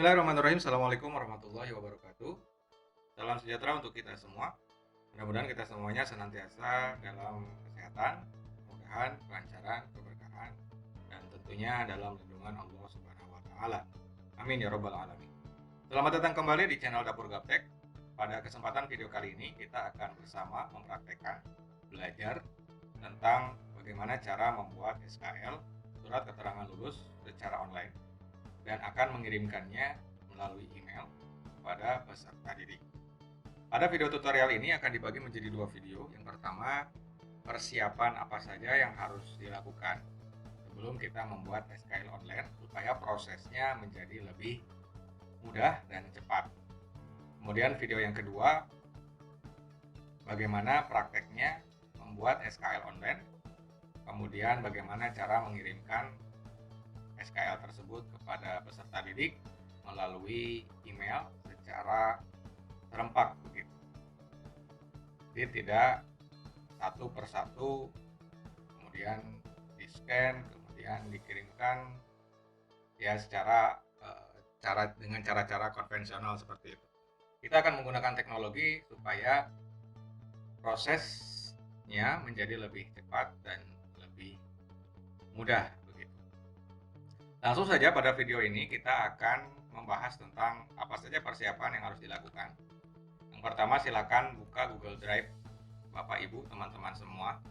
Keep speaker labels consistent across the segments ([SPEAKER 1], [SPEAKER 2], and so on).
[SPEAKER 1] Bismillahirrahmanirrahim. Assalamualaikum warahmatullahi wabarakatuh. Salam sejahtera untuk kita semua. Mudah-mudahan kita semuanya senantiasa dalam kesehatan, kemudahan, kelancaran, keberkahan, dan tentunya dalam lindungan Allah Subhanahu wa taala. Amin ya rabbal alamin. Selamat datang kembali di channel Dapur Gaptek. Pada kesempatan video kali ini kita akan bersama mempraktekkan belajar tentang bagaimana cara membuat SKL, surat keterangan lulus, secara online, dan akan mengirimkannya melalui email kepada peserta didik. Pada video tutorial ini akan dibagi menjadi dua video. Yang pertama, persiapan apa saja yang harus dilakukan sebelum kita membuat SKL online supaya prosesnya menjadi lebih mudah dan cepat. Kemudian video yang kedua, bagaimana prakteknya membuat SKL online, kemudian bagaimana cara mengirimkan SKL tersebut kepada peserta didik melalui email secara serempak begitu. Jadi tidak satu persatu kemudian di-scan, kemudian dikirimkan ya dengan cara-cara konvensional seperti itu. Kita akan menggunakan teknologi supaya prosesnya menjadi lebih cepat dan lebih mudah. Langsung saja pada video ini kita akan membahas tentang apa saja persiapan yang harus dilakukan. Yang pertama, silakan buka Google Drive Bapak Ibu, teman-teman semua.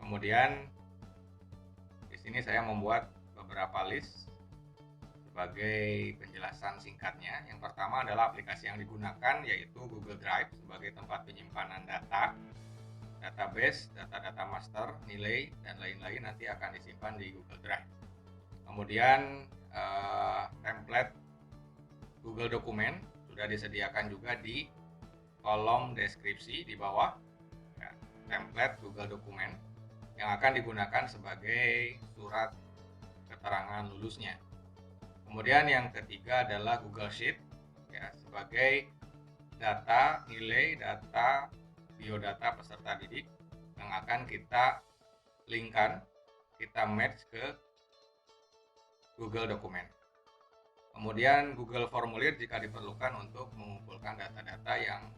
[SPEAKER 1] Kemudian di sini saya membuat beberapa list sebagai penjelasan singkatnya. Yang pertama adalah aplikasi yang digunakan, yaitu Google Drive sebagai tempat penyimpanan data, database, data-data master, nilai, dan lain-lain nanti akan disimpan di Google Drive. Kemudian template Google Dokumen sudah disediakan juga di kolom deskripsi di bawah ya, template Google Dokumen yang akan digunakan sebagai surat keterangan lulusnya. Kemudian yang ketiga adalah Google Sheet ya, sebagai data, nilai, data, biodata peserta didik yang akan kita linkkan, kita match ke Google Dokumen. Kemudian Google Formulir jika diperlukan untuk mengumpulkan data-data yang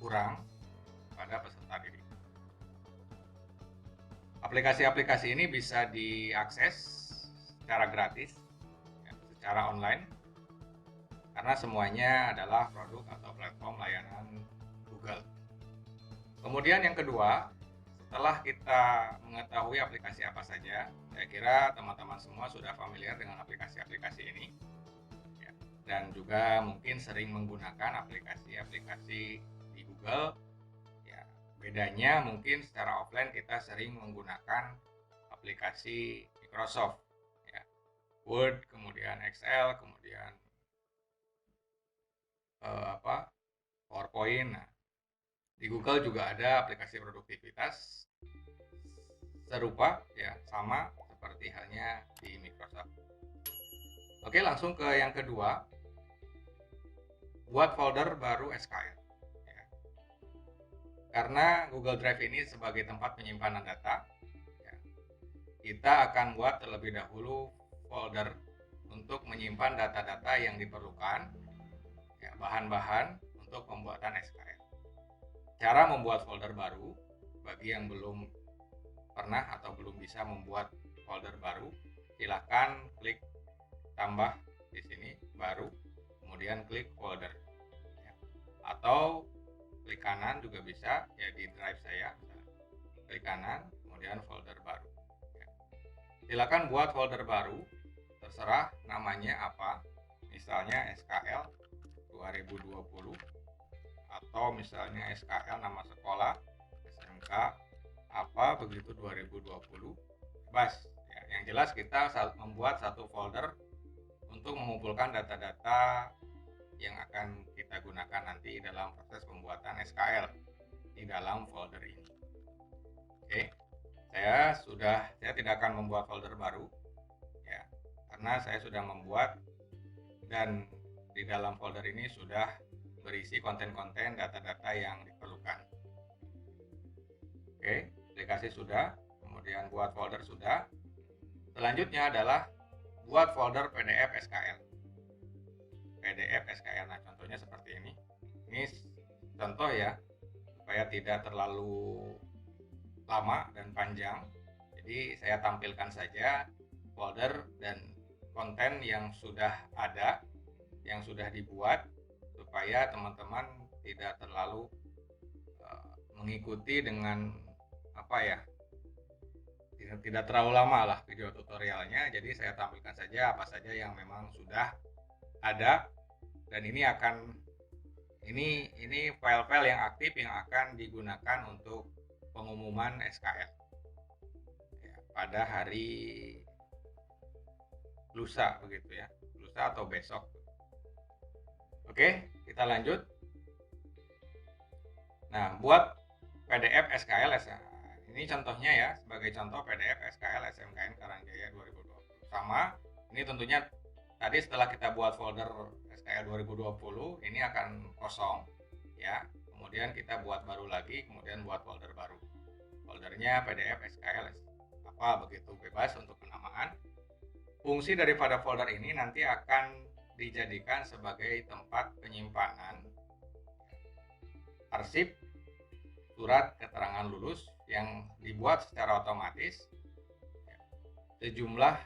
[SPEAKER 1] kurang pada peserta didik. Aplikasi-aplikasi ini bisa diakses secara gratis, ya, secara online, karena semuanya adalah produk atau platform layanan Google. Kemudian yang kedua, setelah kita mengetahui aplikasi apa saja, saya kira teman-teman semua sudah familiar dengan aplikasi-aplikasi ini ya, dan juga mungkin sering menggunakan aplikasi-aplikasi di Google ya. Bedanya mungkin secara offline kita sering menggunakan aplikasi Microsoft ya, Word, kemudian Excel, kemudian PowerPoint. Nah, di Google juga ada aplikasi produktivitas serupa ya, sama seperti halnya di Microsoft. Oke, langsung ke yang kedua. Buat folder baru SKL. Ya. Karena Google Drive ini sebagai tempat penyimpanan data, ya, kita akan buat terlebih dahulu folder untuk menyimpan data-data yang diperlukan, ya, bahan-bahan untuk pembuatan SKL. Cara membuat folder baru bagi yang belum pernah atau belum bisa membuat folder baru, silakan klik tambah di sini baru, kemudian klik folder ya. Atau klik kanan juga bisa ya, di drive saya klik kanan kemudian folder baru ya. Silakan buat folder baru, terserah namanya apa, misalnya SKL 2020 atau misalnya SKL nama sekolah SMK apa begitu 2020, bebas ya. Yang jelas kita membuat satu folder untuk mengumpulkan data-data yang akan kita gunakan nanti dalam proses pembuatan SKL di dalam folder ini. Oke, saya tidak akan membuat folder baru ya, karena saya sudah membuat dan di dalam folder ini sudah berisi konten-konten data-data yang diperlukan. Oke, aplikasi sudah, kemudian buat folder sudah. Selanjutnya adalah buat folder PDF SKL. PDF SKL. Nah, contohnya seperti ini. Ini contoh ya, supaya tidak terlalu lama dan panjang. Jadi saya tampilkan saja folder dan konten yang sudah ada, yang sudah dibuat, supaya teman-teman tidak terlalu mengikuti dengan tidak terlalu lama lah video tutorialnya. Jadi saya tampilkan saja apa saja yang memang sudah ada, dan ini file-file yang aktif yang akan digunakan untuk pengumuman SKL ya, pada hari lusa begitu ya, lusa atau besok. Oke, kita lanjut. Nah, buat PDF SKL ini contohnya ya, sebagai contoh PDF SKL SMKN Karangjaya 2020. Sama, ini tentunya tadi setelah kita buat folder SKL 2020, ini akan kosong ya. Kemudian kita buat baru lagi, kemudian buat folder baru. Foldernya PDF SKL apa begitu, bebas untuk penamaan. Fungsi daripada folder ini nanti akan dijadikan sebagai tempat penyimpanan arsip surat keterangan lulus yang dibuat secara otomatis sejumlah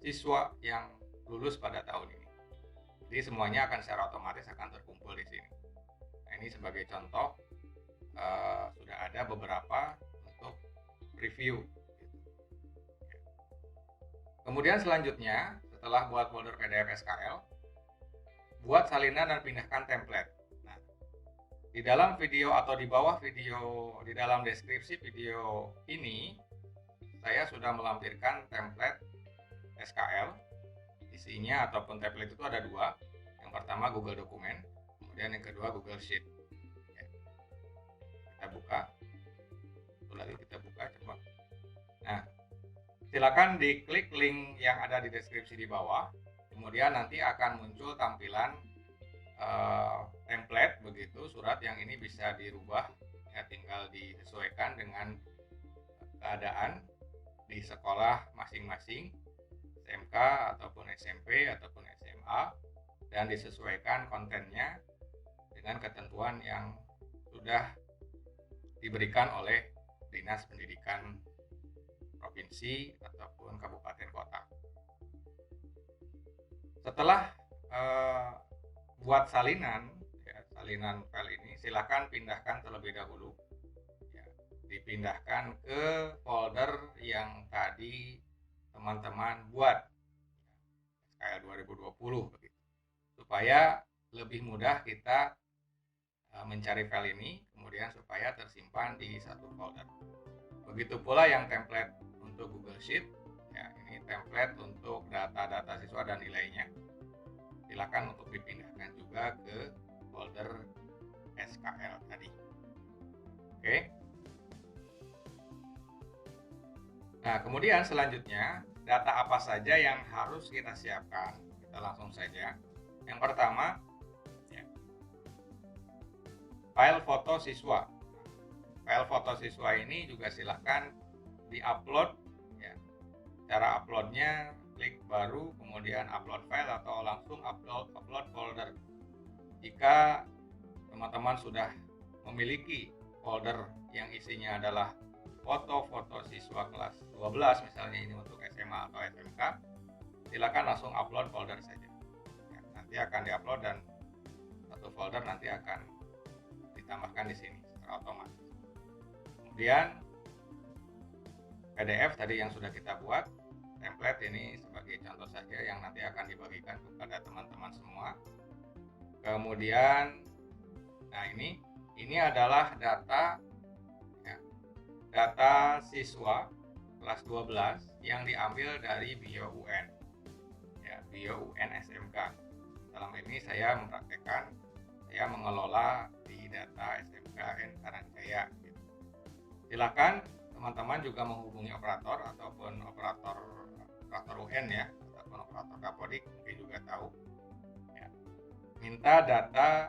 [SPEAKER 1] siswa yang lulus pada tahun ini. Jadi semuanya akan secara otomatis akan terkumpul di sini. Nah, ini sebagai contoh sudah ada beberapa untuk review. Kemudian selanjutnya, setelah buat folder PDF SKL, buat salinan dan pindahkan template. Nah, di dalam video atau di bawah video, di dalam deskripsi video ini, saya sudah melampirkan template SKL. Isinya ataupun template itu ada dua. Yang pertama Google Dokumen, kemudian yang kedua Google Sheet. Ya. Kita buka. Satu lagi kita buka, coba. Nah, silakan diklik link yang ada di deskripsi di bawah. Kemudian nanti akan muncul tampilan template begitu, surat yang ini bisa dirubah ya, tinggal disesuaikan dengan keadaan di sekolah masing-masing, SMK ataupun SMP ataupun SMA, dan disesuaikan kontennya dengan ketentuan yang sudah diberikan oleh Dinas Pendidikan Provinsi ataupun Kabupaten Kota. Setelah buat salinan file ini, silakan pindahkan terlebih dahulu ya, dipindahkan ke folder yang tadi teman-teman buat SKL 2020 begitu, supaya lebih mudah kita mencari file ini, kemudian supaya tersimpan di satu folder. Begitu pula yang template untuk Google Sheet ya, ini template untuk data-data siswa dan nilainya, silakan untuk dipindahkan juga ke folder SKL tadi. Oke. Nah, kemudian selanjutnya, data apa saja yang harus kita siapkan? Kita langsung saja. Yang pertama, ya, file foto siswa. File foto siswa ini juga silakan di-upload. Ya. Cara uploadnya, klik baru, kemudian upload file atau langsung upload folder. Jika teman-teman sudah memiliki folder yang isinya adalah foto-foto siswa kelas 12 misalnya, ini untuk SMA atau SMK, silakan langsung upload folder saja ya, nanti akan diupload dan satu folder nanti akan ditambahkan di sini secara otomatis. Kemudian PDF tadi yang sudah kita buat, template ini sebagai contoh saja yang nanti akan dibagikan kepada teman-teman semua. Kemudian nah ini adalah data data siswa kelas 12 yang diambil dari Bio UN ya, Bio UN SMK. Dalam ini saya mempraktekkan, saya mengelola di data SMKN Karangjaya gitu. Silakan teman-teman juga menghubungi operator ataupun operator UN ya, ataupun operator Kapodik, mungkin juga tahu ya, minta data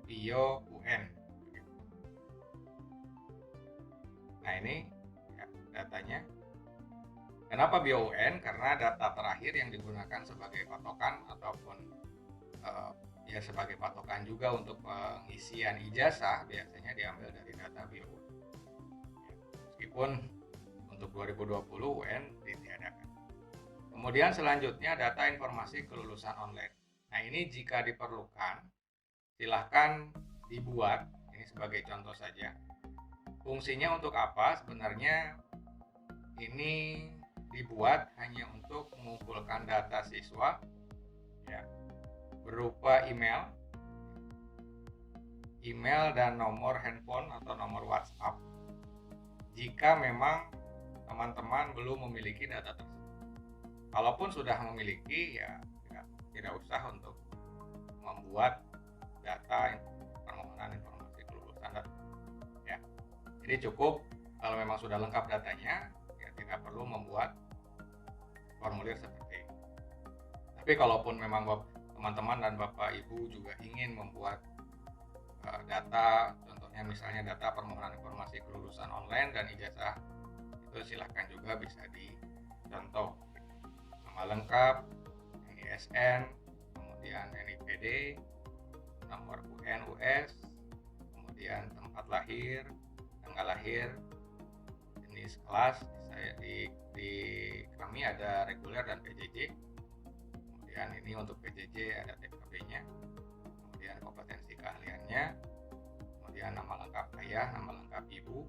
[SPEAKER 1] Bio UN. Nah, ini ya, datanya. Kenapa Bio UN? Karena data terakhir yang digunakan sebagai patokan ataupun ya sebagai patokan juga untuk pengisian ijazah biasanya diambil dari data BioUN. Meskipun untuk 2020 UN ditiadakan. Kemudian selanjutnya data informasi kelulusan online. Nah ini jika diperlukan silahkan dibuat, ini sebagai contoh saja. Fungsinya untuk apa? Sebenarnya ini dibuat hanya untuk mengumpulkan data siswa ya, berupa email dan nomor handphone atau nomor WhatsApp jika memang teman-teman belum memiliki data tersebut. Kalaupun sudah memiliki ya tidak usah untuk membuat data permohonan informasi kelulusan ya. Jadi cukup kalau memang sudah lengkap datanya ya tidak perlu membuat formulir seperti ini. Tapi kalaupun memang teman-teman dan Bapak Ibu juga ingin membuat data, contohnya misalnya data permohonan informasi kelulusan online dan ijazah, itu silahkan juga bisa dicontoh. Nama lengkap, NISN, kemudian NIPD, nomor UN, US, kemudian tempat lahir, tanggal lahir, jenis kelas, di kami ada reguler dan PJJ. Kemudian ini untuk PJJ ada TKB-nya, kemudian kompetensi keahliannya, kemudian nama lengkap ayah, nama lengkap ibu.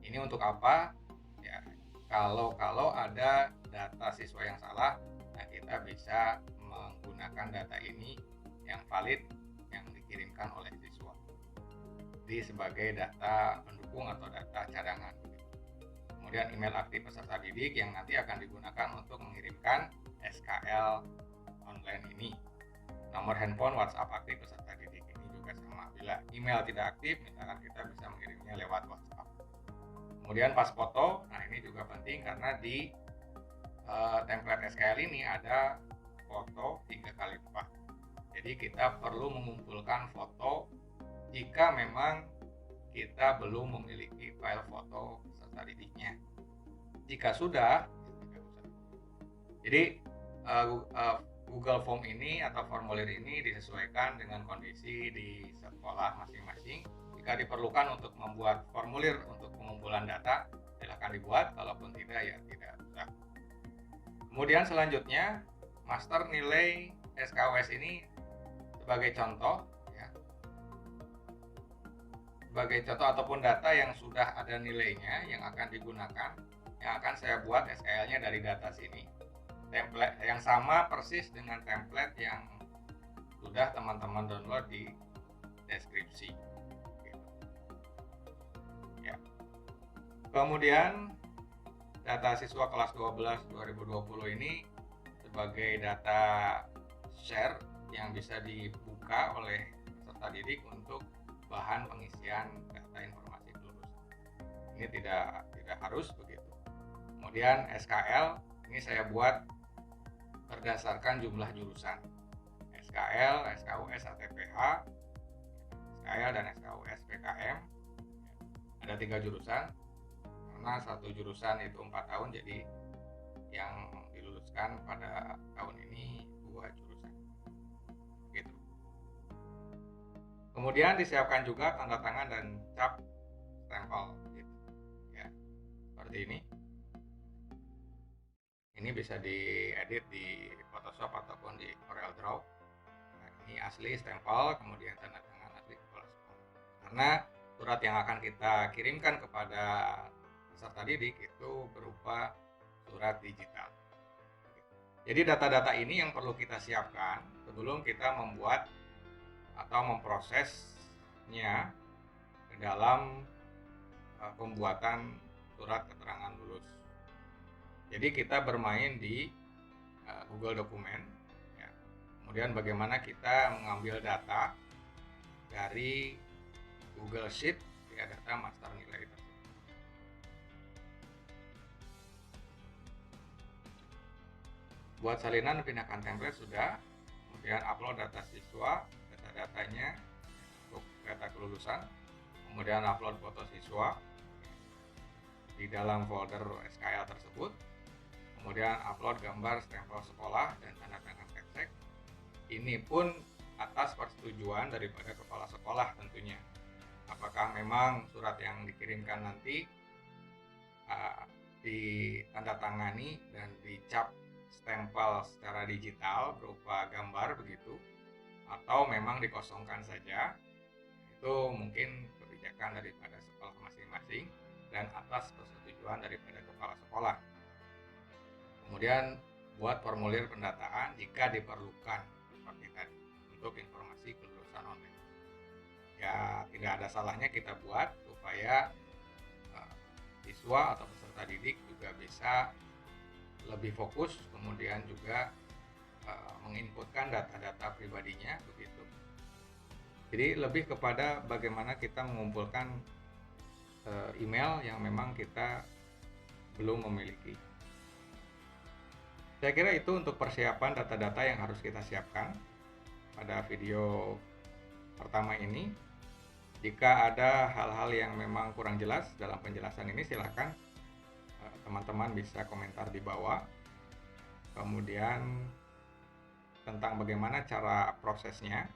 [SPEAKER 1] Ini untuk apa? Ya, kalau ada data siswa yang salah, nah kita bisa menggunakan data ini yang valid yang dikirimkan oleh siswa. Jadi sebagai data pendukung atau data cadangan. Kemudian email aktif peserta didik yang nanti akan digunakan untuk mengirimkan SKL online ini. Nomor handphone WhatsApp aktif peserta didik ini juga sama. Bila email tidak aktif, misalkan kita bisa mengirimnya lewat WhatsApp. Kemudian pas foto, nah ini juga penting karena di template SKL ini ada foto 3x4. Jadi kita perlu mengumpulkan foto jika memang kita belum memiliki file foto peserta didiknya. Jika sudah, tidak usah. Jadi Google Form ini atau formulir ini disesuaikan dengan kondisi di sekolah masing-masing. Jika diperlukan untuk membuat formulir untuk pengumpulan data, silakan dibuat. Kalaupun tidak, ya tidak usah. Kemudian selanjutnya, master nilai SKUS ini sebagai contoh, ya, sebagai contoh ataupun data yang sudah ada nilainya yang akan digunakan, yang akan saya buat SKL-nya dari data sini. Template yang sama persis dengan template yang sudah teman-teman download di deskripsi. Ya. Kemudian data siswa kelas 12 2020 ini sebagai data share yang bisa dibuka oleh peserta didik untuk bahan pengisian data informasi kelulusan. Ini tidak harus begitu. Kemudian SKL ini saya buat berdasarkan jumlah jurusan. SKL, SKUS ATPH, SKL dan SKUS PKM. Ada 3 jurusan. Karena satu jurusan itu 4 tahun, jadi yang diluluskan pada tahun ini 2 jurusan. Gitu. Kemudian disiapkan juga tanda tangan dan cap stempel. Gitu. Ya, seperti ini. Ini bisa diedit di Photoshop ataupun di CorelDRAW. Nah, ini asli stempel, kemudian tanda tangan asli kepala sekolah. Karena surat yang akan kita kirimkan kepada peserta didik itu berupa surat digital. Jadi data-data ini yang perlu kita siapkan sebelum kita membuat atau memprosesnya ke dalam pembuatan surat keterangan lulus. Jadi kita bermain di Google Dokumen, ya. Kemudian bagaimana kita mengambil data dari Google Sheet, ya, data master nilai tersebut. Buat salinan pindahkan template sudah, kemudian upload data siswa, data-datanya untuk data kelulusan, kemudian upload foto siswa di dalam folder SKL tersebut. Kemudian upload gambar stempel sekolah dan tanda tangan Kepsek. Ini pun atas persetujuan daripada kepala sekolah tentunya. Apakah memang surat yang dikirimkan nanti ditandatangani dan dicap stempel secara digital berupa gambar begitu, atau memang dikosongkan saja. Itu mungkin kebijakan daripada sekolah masing-masing dan atas persetujuan daripada kepala sekolah. Kemudian buat formulir pendataan jika diperlukan seperti tadi untuk informasi kelulusan online. Ya, tidak ada salahnya kita buat supaya siswa atau peserta didik juga bisa lebih fokus, kemudian juga menginputkan data-data pribadinya begitu. Jadi lebih kepada bagaimana kita mengumpulkan email yang memang kita belum memiliki. Saya kira itu untuk persiapan data-data yang harus kita siapkan pada video pertama ini. Jika ada hal-hal yang memang kurang jelas dalam penjelasan ini, silakan teman-teman bisa komentar di bawah. Kemudian tentang bagaimana cara prosesnya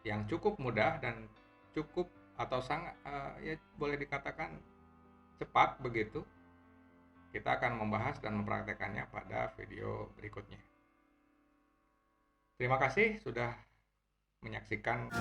[SPEAKER 1] yang cukup mudah dan cukup atau sangat ya boleh dikatakan cepat begitu. Kita akan membahas dan mempraktekannya pada video berikutnya. Terima kasih sudah menyaksikan.